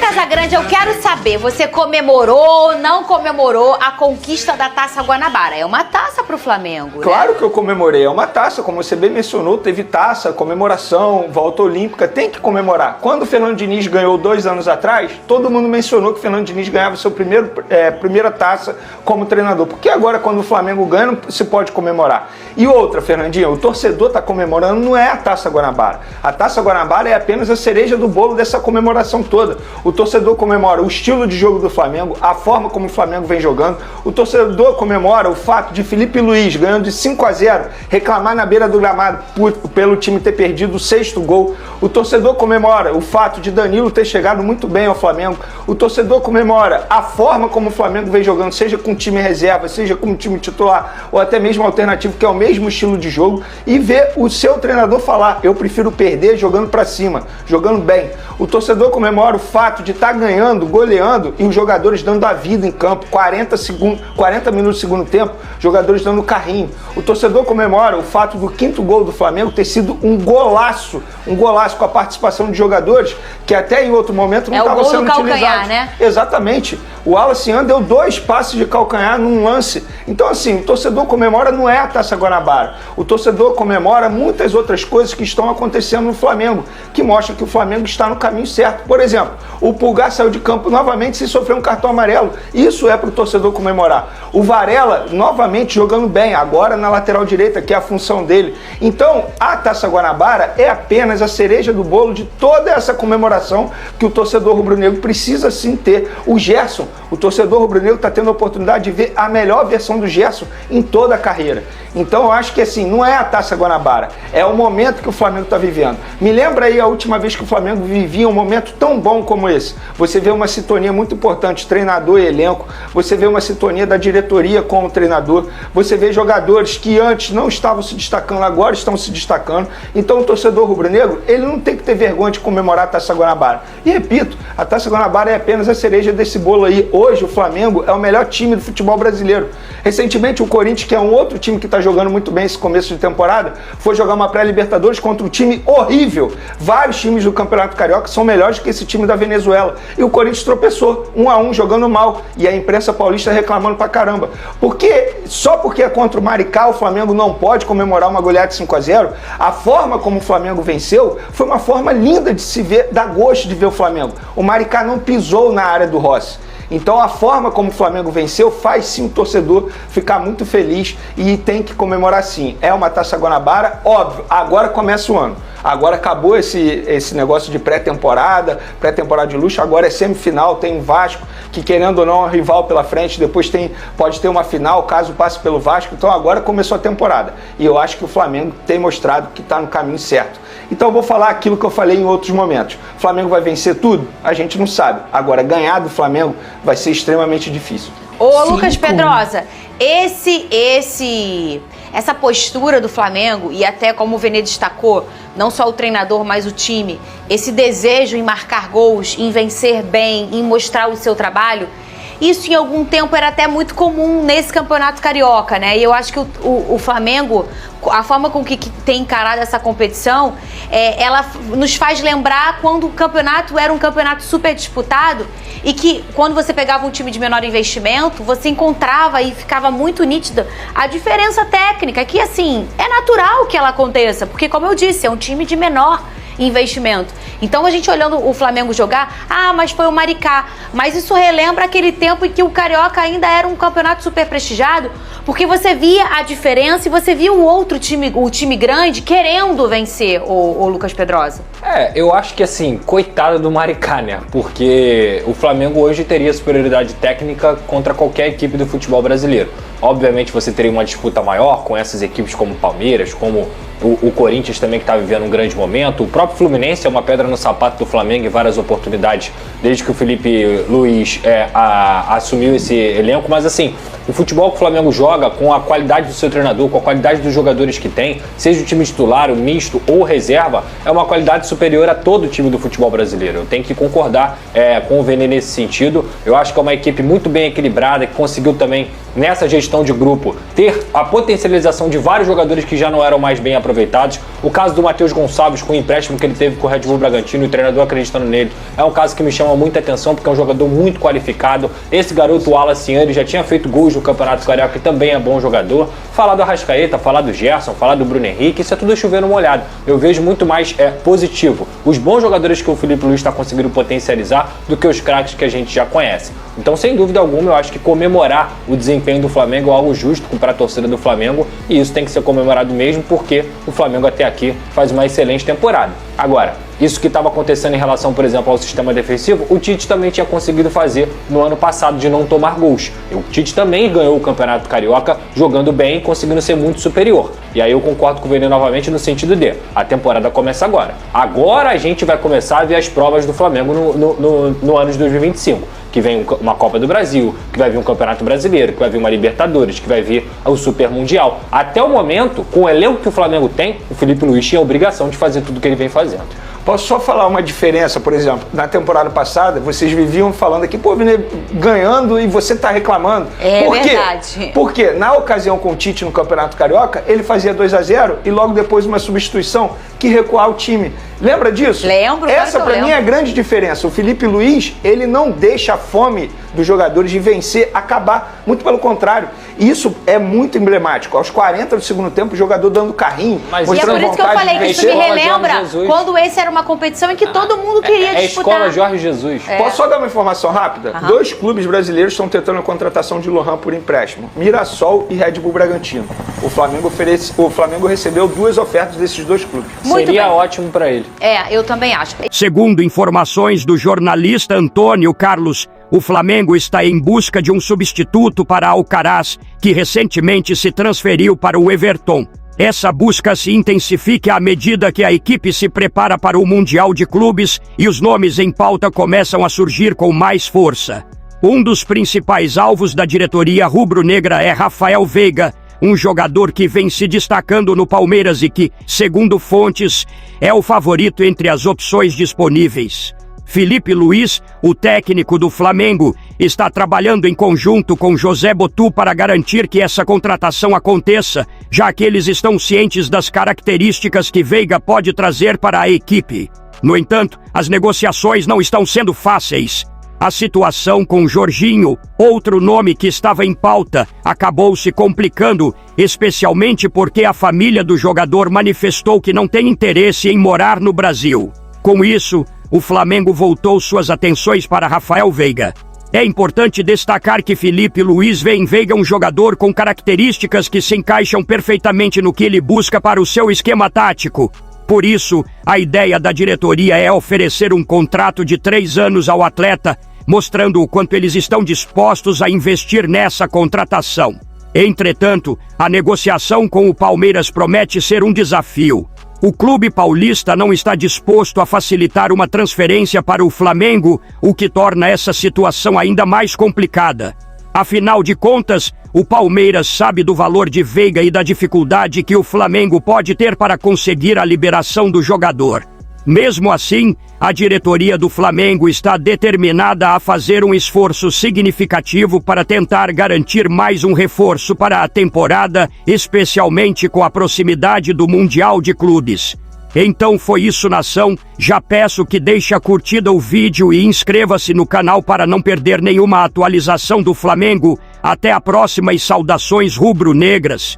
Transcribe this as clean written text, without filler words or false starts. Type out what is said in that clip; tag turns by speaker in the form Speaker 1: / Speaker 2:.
Speaker 1: Casagrande, eu quero saber, você comemorou, não comemorou a conquista da Taça Guanabara? É uma taça pro Flamengo, né?
Speaker 2: Claro que eu comemorei, é uma taça, como você bem mencionou, teve taça, comemoração, volta olímpica, tem que comemorar. Quando o Fernando Diniz ganhou 2 anos atrás, todo mundo mencionou que o Fernando Diniz ganhava sua primeira taça como treinador. Porque agora, quando o Flamengo ganha, não se pode comemorar. E outra, Fernandinho, o torcedor está comemorando, não é a Taça Guanabara. A Taça Guanabara é apenas a cereja do bolo dessa comemoração toda. O torcedor comemora o estilo de jogo do Flamengo, a forma como o Flamengo vem jogando. O torcedor comemora o fato de Felipe Luiz, ganhando de 5-0, reclamar na beira do gramado pelo time ter perdido o 6º gol. O torcedor comemora o fato de Danilo ter chegado muito bem ao Flamengo. O torcedor comemora a forma como o Flamengo vem jogando, seja com time reserva, seja com time titular, ou até mesmo alternativo, que é o mesmo estilo de jogo, e ver o seu treinador falar: eu prefiro perder jogando pra cima, jogando bem. O torcedor comemora o fato de estar ganhando, goleando, e os jogadores dando a vida em campo, 40 minutos do segundo tempo, jogadores dando carrinho. O torcedor comemora o fato do 5º gol do Flamengo ter sido um golaço com a participação de jogadores que até em outro momento não estavam sendo utilizados. Né? Exatamente. O Wallace deu 2 passes de calcanhar num lance. Então, assim, o torcedor comemora não é a Taça Guanabara. O torcedor comemora muitas outras coisas que estão acontecendo no Flamengo, que mostram que o Flamengo está no caminho certo. Por exemplo, o Pulgar saiu de campo novamente sem sofrer um cartão amarelo. Isso é para o torcedor comemorar. O Varela, novamente, jogando bem, agora na lateral direita, que é a função dele. Então, a Taça Guanabara é apenas a cereja do bolo de toda essa comemoração que o torcedor rubro-negro precisa sim ter. O Gerson, o torcedor rubro-negro está tendo a oportunidade de ver a melhor versão do Gerson em toda a carreira. Então eu acho que assim, não é a Taça Guanabara, é o momento que o Flamengo está vivendo. Me lembra aí a última vez que o Flamengo vivia um momento tão bom como esse. Você vê uma sintonia muito importante, treinador e elenco, você vê uma sintonia da diretoria com o treinador, você vê jogadores que antes não estavam se destacando, agora estão se destacando. Então o torcedor rubro-negro, ele não tem que ter vergonha de comemorar a Taça Guanabara. E repito, a Taça Guanabara é apenas a cereja desse bolo aí. Hoje o Flamengo é o melhor time do futebol brasileiro. Recentemente o Corinthians, que é um outro time que está jogando muito bem esse começo de temporada, foi jogar uma pré-Libertadores contra um time horrível. Vários times do Campeonato Carioca são melhores que esse time da Venezuela. E o Corinthians tropeçou, 1-1, jogando mal. E a imprensa paulista reclamando pra caramba. Só porque é contra o Maricá o Flamengo não pode comemorar uma goleada de 5-0, a forma como o Flamengo venceu foi uma forma linda de se ver, dá gosto de ver o Flamengo. O Maricá não pisou na área do Rossi. Então a forma como o Flamengo venceu faz sim o torcedor ficar muito feliz e tem que comemorar sim. É uma Taça Guanabara, óbvio, agora começa o ano. Agora acabou esse negócio de pré-temporada de luxo, agora é semifinal, tem o Vasco, que querendo ou não é um rival pela frente, depois pode ter uma final, caso passe pelo Vasco, então agora começou a temporada. E eu acho que o Flamengo tem mostrado que está no caminho certo. Então eu vou falar aquilo que eu falei em outros momentos. O Flamengo vai vencer tudo? A gente não sabe. Agora, ganhar do Flamengo vai ser extremamente difícil.
Speaker 1: Ô, Lucas Pedrosa, essa postura do Flamengo, e até como o Vene destacou, não só o treinador, mas o time, esse desejo em marcar gols, em vencer bem, em mostrar o seu trabalho, isso em algum tempo era até muito comum nesse campeonato carioca, né? E eu acho que o Flamengo, a forma com que tem encarado essa competição, ela nos faz lembrar quando o campeonato era um campeonato super disputado e que quando você pegava um time de menor investimento, você encontrava e ficava muito nítida a diferença técnica, que assim, é natural que ela aconteça, porque como eu disse, é um time de menor investimento. Então a gente olhando o Flamengo jogar, mas foi o Maricá, mas isso relembra aquele tempo em que o Carioca ainda era um campeonato super prestigiado, porque você via a diferença e você via o outro time, o time grande, querendo vencer, o Lucas Pedrosa.
Speaker 3: Eu acho que assim, coitada do Maricá, né? Porque o Flamengo hoje teria superioridade técnica contra qualquer equipe do futebol brasileiro. Obviamente você teria uma disputa maior com essas equipes como o Palmeiras, como o Corinthians também, que está vivendo um grande momento. O próprio Fluminense é uma pedra no sapato do Flamengo em várias oportunidades, desde que o Felipe Luiz assumiu esse elenco. Mas assim, o futebol que o Flamengo joga, com a qualidade do seu treinador, com a qualidade dos jogadores que tem, seja o time titular, o misto ou reserva, é uma qualidade superior a todo o time do futebol brasileiro. Eu tenho que concordar com o Vene nesse sentido. Eu acho que é uma equipe muito bem equilibrada, que conseguiu também, nessa gestão gestão de grupo, ter a potencialização de vários jogadores que já não eram mais bem aproveitados. O caso do Matheus Gonçalves, com o empréstimo que ele teve com o Red Bull Bragantino e o treinador acreditando nele, é um caso que me chama muita atenção, porque é um jogador muito qualificado. Esse garoto, o Wallace, ele já tinha feito gols no Campeonato Carioca e também é bom jogador. Falar do Arrascaeta, falar do Gerson, falar do Bruno Henrique, isso é tudo chovendo molhado. Eu vejo muito mais positivo os bons jogadores que o Felipe Luiz está conseguindo potencializar do que os craques que a gente já conhece. Então, sem dúvida alguma, eu acho que comemorar o desempenho do Flamengo é algo justo para a torcida do Flamengo, e isso tem que ser comemorado mesmo, porque o Flamengo até aqui faz uma excelente temporada. Agora, isso que estava acontecendo em relação, por exemplo, ao sistema defensivo, o Tite também tinha conseguido fazer no ano passado, de não tomar gols. E o Tite também ganhou o Campeonato Carioca jogando bem e conseguindo ser muito superior. E aí eu concordo com o Vene novamente no sentido de a temporada começa agora. Agora a gente vai começar a ver as provas do Flamengo no ano de 2025. Que vem uma Copa do Brasil, que vai vir um Campeonato Brasileiro, que vai vir uma Libertadores, que vai vir o Super Mundial. Até o momento, com o elenco que o Flamengo tem, o Felipe Luiz tinha a obrigação de fazer tudo o que ele vem fazendo.
Speaker 2: Posso só falar uma diferença, por exemplo, na temporada passada, vocês viviam falando aqui, pô, Vini, ganhando e você tá reclamando.
Speaker 1: Por verdade.
Speaker 2: Quê? Porque na ocasião com o Tite no Campeonato Carioca, ele fazia 2-0 e logo depois uma substituição que recuar o time. Lembra disso?
Speaker 1: Lembro.
Speaker 2: Essa pra mim é a grande diferença. O Felipe Luiz, ele não deixa a fome dos jogadores de vencer acabar. Muito pelo contrário. E isso é muito emblemático. Aos 40 do segundo tempo, o jogador dando carrinho,
Speaker 1: e é por isso que eu falei que isso me relembra quando esse era uma competição em que todo mundo queria disputar.
Speaker 3: É a escola Jorge Jesus.
Speaker 2: Posso só dar uma informação rápida? 2 clubes brasileiros estão tentando a contratação de Lohan por empréstimo. Mirassol e Red Bull Bragantino. O Flamengo recebeu 2 ofertas desses 2 clubes.
Speaker 3: Seria ótimo para ele.
Speaker 1: Eu também acho.
Speaker 4: Segundo informações do jornalista Antônio Carlos, o Flamengo está em busca de um substituto para Alcaraz, que recentemente se transferiu para o Everton. Essa busca se intensifica à medida que a equipe se prepara para o Mundial de Clubes e os nomes em pauta começam a surgir com mais força. Um dos principais alvos da diretoria rubro-negra é Rafael Veiga, um jogador que vem se destacando no Palmeiras e que, segundo fontes, é o favorito entre as opções disponíveis. Felipe Luiz, o técnico do Flamengo, está trabalhando em conjunto com José Botu para garantir que essa contratação aconteça, já que eles estão cientes das características que Veiga pode trazer para a equipe. No entanto, as negociações não estão sendo fáceis. A situação com Jorginho, outro nome que estava em pauta, acabou se complicando, especialmente porque a família do jogador manifestou que não tem interesse em morar no Brasil. Com isso, o Flamengo voltou suas atenções para Rafael Veiga. É importante destacar que Felipe Luiz vê em Veiga um jogador com características que se encaixam perfeitamente no que ele busca para o seu esquema tático. Por isso, a ideia da diretoria é oferecer um contrato de 3 anos ao atleta, mostrando o quanto eles estão dispostos a investir nessa contratação. Entretanto, a negociação com o Palmeiras promete ser um desafio. O clube paulista não está disposto a facilitar uma transferência para o Flamengo, o que torna essa situação ainda mais complicada. Afinal de contas, o Palmeiras sabe do valor de Veiga e da dificuldade que o Flamengo pode ter para conseguir a liberação do jogador. Mesmo assim, a diretoria do Flamengo está determinada a fazer um esforço significativo para tentar garantir mais um reforço para a temporada, especialmente com a proximidade do Mundial de Clubes. Então foi isso, nação. Já peço que deixe a curtida o vídeo e inscreva-se no canal para não perder nenhuma atualização do Flamengo. Até a próxima e saudações rubro-negras.